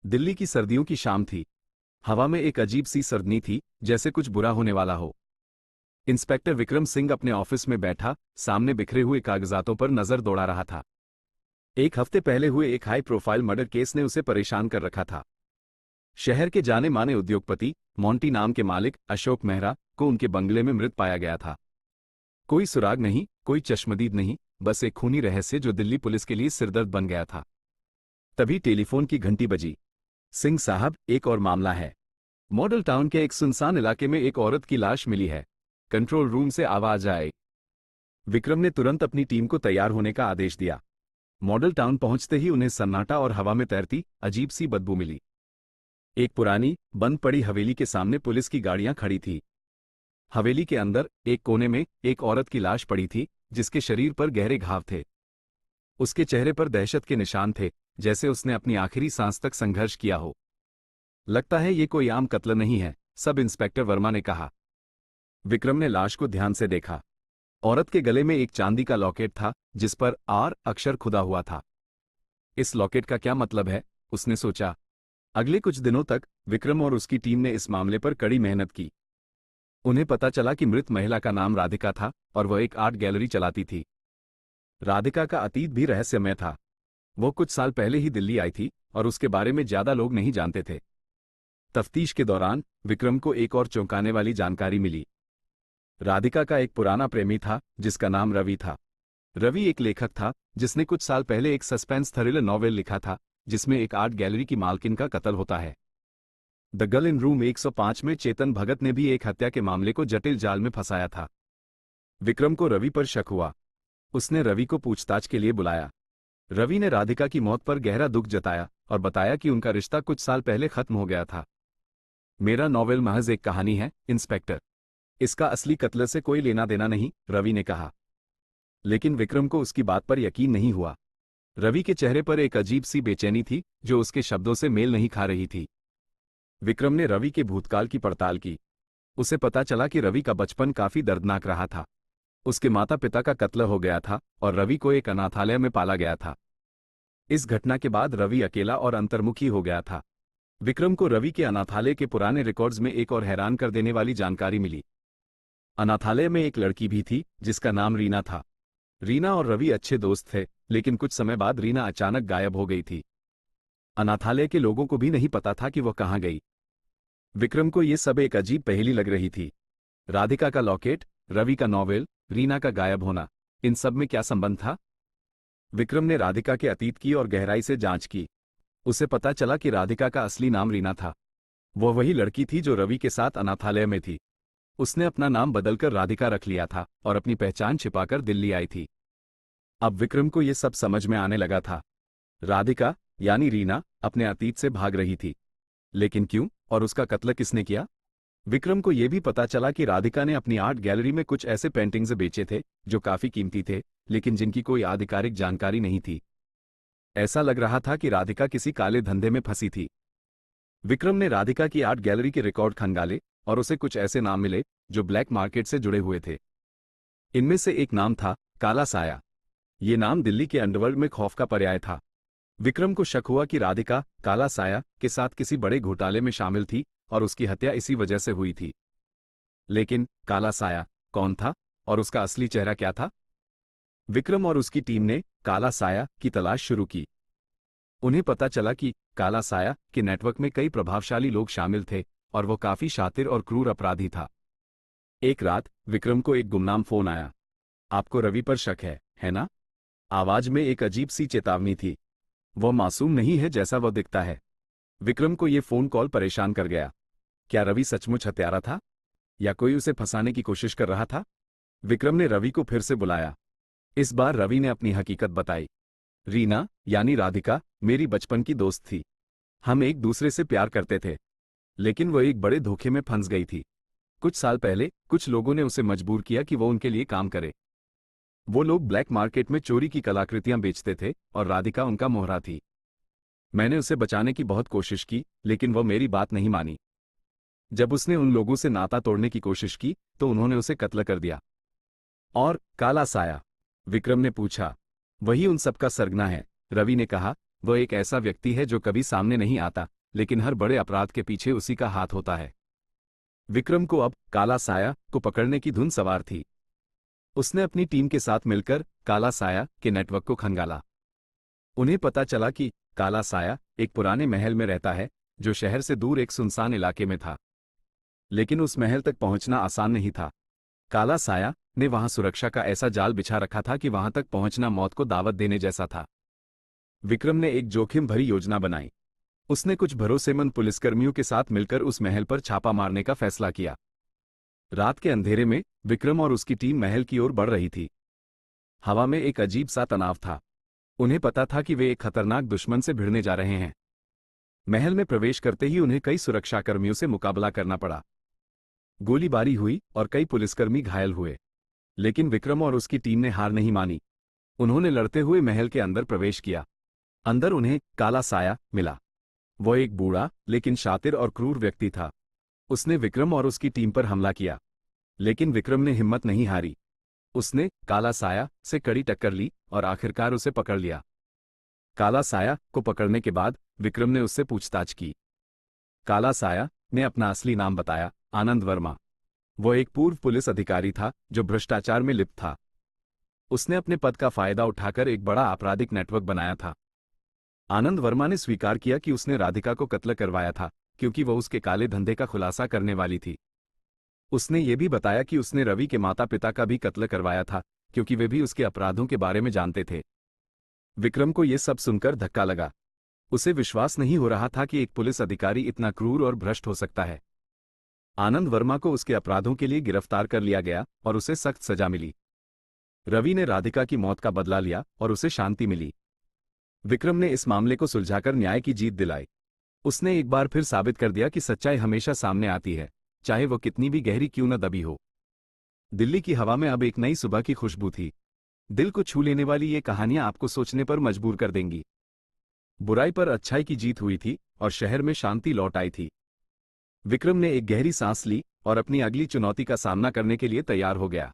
दिल्ली की सर्दियों की शाम थी। हवा में एक अजीब सी सर्दनी थी, जैसे कुछ बुरा होने वाला हो। इंस्पेक्टर विक्रम सिंह अपने ऑफिस में बैठा सामने बिखरे हुए कागजातों पर नजर दौड़ा रहा था। एक हफ्ते पहले हुए एक हाई प्रोफाइल मर्डर केस ने उसे परेशान कर रखा था। शहर के जाने माने उद्योगपति मोंटी नाम के मालिक अशोक मेहरा को उनके बंगले में मृत पाया गया था। कोई सुराग नहीं, कोई चश्मदीद नहीं, बस एक खूनी रहस्य जो दिल्ली पुलिस के लिए सिरदर्द बन गया था। तभी टेलीफोन की घंटी बजी। सिंह साहब, एक और मामला है। मॉडल टाउन के एक सुनसान इलाके में एक औरत की लाश मिली है। कंट्रोल रूम से आवाज आई। विक्रम ने तुरंत अपनी टीम को तैयार होने का आदेश दिया। मॉडल टाउन पहुंचते ही उन्हें सन्नाटा और हवा में तैरती अजीब सी बदबू मिली। एक पुरानी बंद पड़ी हवेली के सामने पुलिस की गाड़ियां खड़ी थी। हवेली के अंदर एक कोने में एक औरत की लाश पड़ी थी, जिसके शरीर पर गहरे घाव थे। उसके चेहरे पर दहशत के निशान थे, जैसे उसने अपनी आखिरी सांस तक संघर्ष किया हो। लगता है ये कोई आम कत्ल नहीं है, सब इंस्पेक्टर वर्मा ने कहा। विक्रम ने लाश को ध्यान से देखा। औरत के गले में एक चांदी का लॉकेट था, जिस पर आर अक्षर खुदा हुआ था। इस लॉकेट का क्या मतलब है, उसने सोचा। अगले कुछ दिनों तक विक्रम और उसकी टीम ने इस मामले पर कड़ी मेहनत की। उन्हें पता चला कि मृत महिला का नाम राधिका था और वह एक आर्ट गैलरी चलाती थी। राधिका का अतीत भी रहस्यमय था। वो कुछ साल पहले ही दिल्ली आई थी और उसके बारे में ज्यादा लोग नहीं जानते थे। तफ्तीश के दौरान विक्रम को एक और चौंकाने वाली जानकारी मिली। राधिका का एक पुराना प्रेमी था, जिसका नाम रवि था। रवि एक लेखक था, जिसने कुछ साल पहले एक सस्पेंस थ्रिलर नॉवेल लिखा था, जिसमें एक आर्ट गैलरी की मालकिन का कत्ल होता है। द गर्ल इन रूम 105 में चेतन भगत ने भी एक हत्या के मामले को जटिल जाल में फंसाया था। विक्रम को रवि पर शक हुआ। उसने रवि को पूछताछ के लिए बुलाया। रवि ने राधिका की मौत पर गहरा दुख जताया और बताया कि उनका रिश्ता कुछ साल पहले खत्म हो गया था। मेरा नॉवेल महज एक कहानी है, इंस्पेक्टर। इसका असली कत्ल से कोई लेना देना नहीं, रवि ने कहा। लेकिन विक्रम को उसकी बात पर यकीन नहीं हुआ। रवि के चेहरे पर एक अजीब सी बेचैनी थी, जो उसके शब्दों से मेल नहीं खा रही थी। विक्रम ने रवि के भूतकाल की पड़ताल की। उसे पता चला कि रवि का बचपन काफी दर्दनाक रहा था। उसके माता पिता का कत्ल हो गया था और रवि को एक अनाथालय में पाला गया था। इस घटना के बाद रवि अकेला और अंतर्मुखी हो गया था। विक्रम को रवि के अनाथालय के पुराने रिकॉर्ड्स में एक और हैरान कर देने वाली जानकारी मिली। अनाथालय में एक लड़की भी थी, जिसका नाम रीना था। रीना और रवि अच्छे दोस्त थे, लेकिन कुछ समय बाद रीना अचानक गायब हो गई थी। अनाथालय के लोगों को भी नहीं पता था कि वह कहाँ गई। विक्रम को यह सब एक अजीब पहेली लग रही थी। राधिका का लॉकेट, रवि का नॉवेल, रीना का गायब होना, इन सब में क्या संबंध था? विक्रम ने राधिका के अतीत की और गहराई से जांच की। उसे पता चला कि राधिका का असली नाम रीना था। वह वही लड़की थी जो रवि के साथ अनाथालय में थी। उसने अपना नाम बदलकर राधिका रख लिया था और अपनी पहचान छिपाकर दिल्ली आई थी। अब विक्रम को यह सब समझ में आने लगा था। राधिका यानी रीना अपने अतीत से भाग रही थी। लेकिन क्यों, और उसका कत्ल किसने किया? विक्रम को यह भी पता चला कि राधिका ने अपनी आर्ट गैलरी में कुछ ऐसे पेंटिंग्स बेचे थे जो काफी कीमती थे, लेकिन जिनकी कोई आधिकारिक जानकारी नहीं थी। ऐसा लग रहा था कि राधिका किसी काले धंधे में फंसी थी। विक्रम ने राधिका की आर्ट गैलरी के रिकॉर्ड खंगाले और उसे कुछ ऐसे नाम मिले जो ब्लैक मार्केट से जुड़े हुए थे। इनमें से एक नाम था काला साया। ये नाम दिल्ली के अंडरवर्ल्ड में खौफ का पर्याय था। विक्रम को शक हुआ कि राधिका काला साया के साथ किसी बड़े घोटाले में शामिल थी और उसकी हत्या इसी वजह से हुई थी। लेकिन काला साया कौन था और उसका असली चेहरा क्या था? विक्रम और उसकी टीम ने काला साया की तलाश शुरू की। उन्हें पता चला कि काला साया के नेटवर्क में कई प्रभावशाली लोग शामिल थे और वो काफी शातिर और क्रूर अपराधी था। एक रात विक्रम को एक गुमनाम फोन आया। आपको रवि पर शक है ना? आवाज में एक अजीब सी चेतावनी थी। वह मासूम नहीं है जैसा वह दिखता है। विक्रम को यह फोन कॉल परेशान कर गया। क्या रवि सचमुच हत्यारा था या कोई उसे फंसाने की कोशिश कर रहा था? विक्रम ने रवि को फिर से बुलाया। इस बार रवि ने अपनी हकीकत बताई। रीना यानी राधिका मेरी बचपन की दोस्त थी। हम एक दूसरे से प्यार करते थे, लेकिन वह एक बड़े धोखे में फंस गई थी। कुछ साल पहले कुछ लोगों ने उसे मजबूर किया कि वो उनके लिए काम करे। वो लोग ब्लैक मार्केट में चोरी की कलाकृतियां बेचते थे और राधिका उनका मोहरा थी। मैंने उसे बचाने की बहुत कोशिश की, लेकिन वह मेरी बात नहीं मानी। जब उसने उन लोगों से नाता तोड़ने की कोशिश की तो उन्होंने उसे कत्ल कर दिया। और काला साया? विक्रम ने पूछा। वही उन सबका सरगना है, रवि ने कहा। वह एक ऐसा व्यक्ति है जो कभी सामने नहीं आता, लेकिन हर बड़े अपराध के पीछे उसी का हाथ होता है। विक्रम को अब काला साया को पकड़ने की धुन सवार थी। उसने अपनी टीम के साथ मिलकर काला साया के नेटवर्क को खंगाला। उन्हें पता चला कि काला साया एक पुराने महल में रहता है, जो शहर से दूर एक सुनसान इलाके में था। लेकिन उस महल तक पहुंचना आसान नहीं था। काला साया ने वहां सुरक्षा का ऐसा जाल बिछा रखा था कि वहां तक पहुंचना मौत को दावत देने जैसा था। विक्रम ने एक जोखिम भरी योजना बनाई। उसने कुछ भरोसेमंद पुलिसकर्मियों के साथ मिलकर उस महल पर छापा मारने का फैसला किया। रात के अंधेरे में विक्रम और उसकी टीम महल की ओर बढ़ रही थी। हवा में एक अजीब सा तनाव था। उन्हें पता था कि वे एक खतरनाक दुश्मन से भिड़ने जा रहे हैं। महल में प्रवेश करते ही उन्हें कई सुरक्षाकर्मियों से मुकाबला करना पड़ा। गोलीबारी हुई और कई पुलिसकर्मी घायल हुए, लेकिन विक्रम और उसकी टीम ने हार नहीं मानी। उन्होंने लड़ते हुए महल के अंदर प्रवेश किया। अंदर उन्हें काला साया मिला। वह एक बूढ़ा लेकिन शातिर और क्रूर व्यक्ति था। उसने विक्रम और उसकी टीम पर हमला किया, लेकिन विक्रम ने हिम्मत नहीं हारी। उसने काला साया से कड़ी टक्कर ली और आखिरकार उसे पकड़ लिया। काला साया को पकड़ने के बाद विक्रम ने उससे पूछताछ की। काला साया ने अपना असली नाम बताया, आनंद वर्मा। वह एक पूर्व पुलिस अधिकारी था जो भ्रष्टाचार में लिप्त था। उसने अपने पद का फायदा उठाकर एक बड़ा आपराधिक नेटवर्क बनाया था। आनंद वर्मा ने स्वीकार किया कि उसने राधिका को कत्ल करवाया था, क्योंकि वह उसके काले धंधे का खुलासा करने वाली थी। उसने ये भी बताया कि उसने रवि के माता पिता का भी कत्ल करवाया था, क्योंकि वे भी उसके अपराधों के बारे में जानते थे। विक्रम को यह सब सुनकर धक्का लगा। उसे विश्वास नहीं हो रहा था कि एक पुलिस अधिकारी इतना क्रूर और भ्रष्ट हो सकता है। आनंद वर्मा को उसके अपराधों के लिए गिरफ्तार कर लिया गया और उसे सख्त सजा मिली। रवि ने राधिका की मौत का बदला लिया और उसे शांति मिली। विक्रम ने इस मामले को सुलझाकर न्याय की जीत दिलाई। उसने एक बार फिर साबित कर दिया कि सच्चाई हमेशा सामने आती है, चाहे वो कितनी भी गहरी क्यों न दबी हो। दिल्ली की हवा में अब एक नई सुबह की खुशबू थी। दिल को छू लेने वाली ये कहानियां आपको सोचने पर मजबूर कर देंगी। बुराई पर अच्छाई की जीत हुई थी और शहर में शांति लौट आई थी। विक्रम ने एक गहरी सांस ली और अपनी अगली चुनौती का सामना करने के लिए तैयार हो गया।